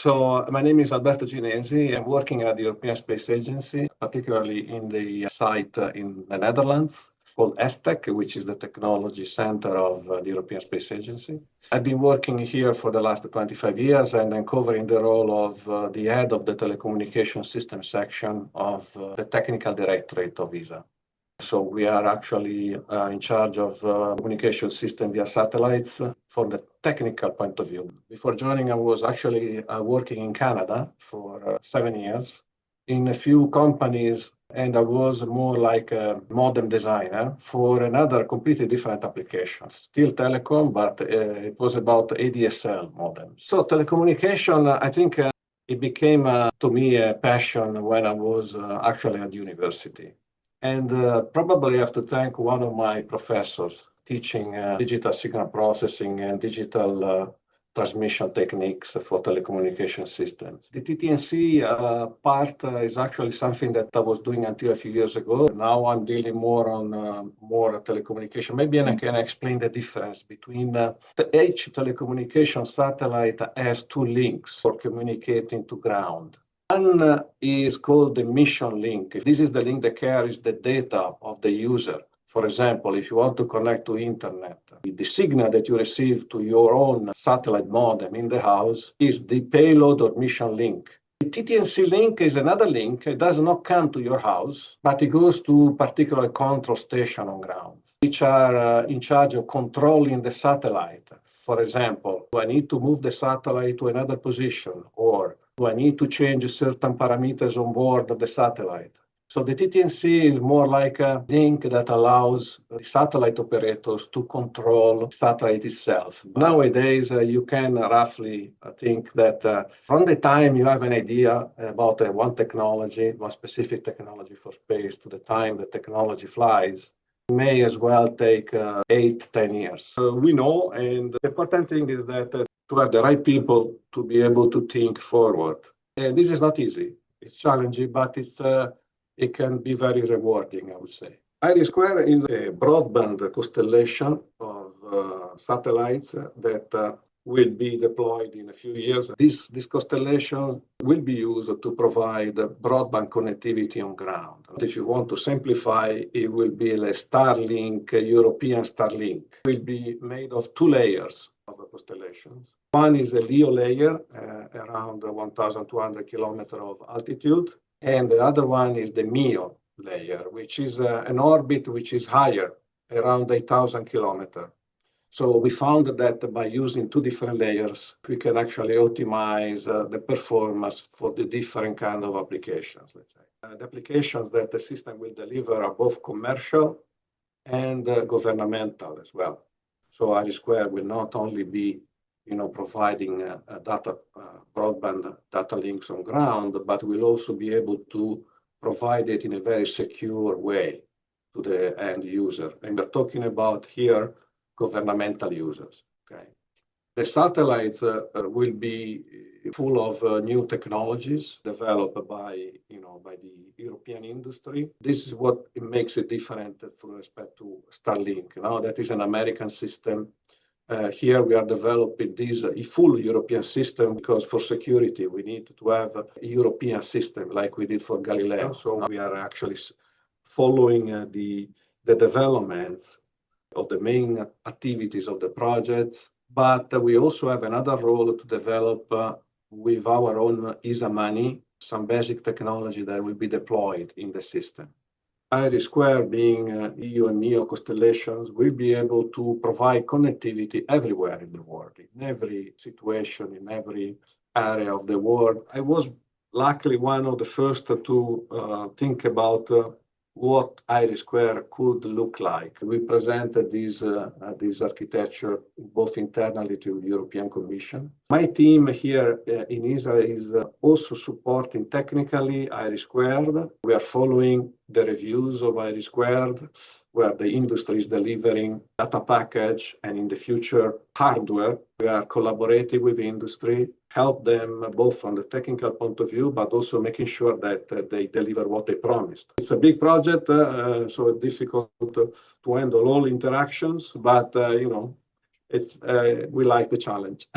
So my name is Alberto Ginesi. I'm working at the European Space Agency, particularly in the site in the Netherlands called ESTEC, which is the technology center of the European Space Agency. I've been working here for the last 25 years and I'm covering the role of the head of the Telecommunication System section of the Technical Directorate of ESA. So we are actually in charge of communication system via satellites from the technical point of view. Before joining, I was actually working in Canada for 7 years in a few companies, and I was more like a modem designer for another completely different application, still telecom, but it was about ADSL modem. So telecommunication, I think it became to me a passion when I was actually at university. And probably I have to thank one of my professors teaching digital signal processing and digital transmission techniques for telecommunication systems. The TT&C part is actually something that I was doing until a few years ago. Now I'm dealing more on more telecommunication. Maybe I can explain the difference between each telecommunication satellite has two links for communicating to ground. One is called the mission link. This is the link that carries the data of the user. For example, if you want to connect to internet, the signal that you receive to your own satellite modem in the house is the payload or mission link. The TT&C link is another link. It does not come to your house, but it goes to a particular control station on ground, which are in charge of controlling the satellite. For example, do I need to move the satellite to another position, or do I need to change certain parameters on board of the satellite? So the TT&C is more like a link that allows the satellite operators to control the satellite itself. Nowadays, you can roughly think that from the time you have an idea about one technology, one specific technology for space, to the time the technology flies, it may as well take 8-10 years. We know, and the important thing is that to have the right people to be able to think forward. And this is not easy. It's challenging, but it can be very rewarding, I would say. IRIS² is a broadband constellation of satellites that will be deployed in a few years. This constellation will be used to provide broadband connectivity on ground. If you want to simplify, it will be a Starlink, a European Starlink. It will be made of two layers of constellations. One is a LEO layer, around 1,200 kilometers of altitude. And the other one is the MEO layer, which is an orbit which is higher, around 8,000 kilometers. So we found that by using two different layers, we can actually optimize the performance for the different kind of applications, let's say. The applications that the system will deliver are both commercial and governmental as well. So IRIS² will not only be providing broadband data links on ground, but will also be able to provide it in a very secure way to the end user. And we're talking about here governmental users. Okay, the satellites will be full of new technologies developed by the European industry. This is what makes it different with respect to Starlink. That is an American system. Here we are developing a full European system because for security we need to have a European system like we did for Galileo. So we are actually following the developments of the main activities of the projects, but we also have another role to develop with our own ESA money some basic technology that will be deployed in the system. IRIS² being EU and MEO constellations will be able to provide connectivity everywhere in the world, in every situation, in every area of the world. I was luckily one of the first to think about what IRIS² could look like. We presented this architecture both internally to the European Commission. My team here in ESA is also supporting technically IRIS². We are following the reviews of IRIS², where the industry is delivering data package and in the future hardware. We are collaborating with the industry, help them both from the technical point of view, but also making sure that they deliver what they promised. It's a big project, so it's difficult to handle all interactions, but we like the challenge.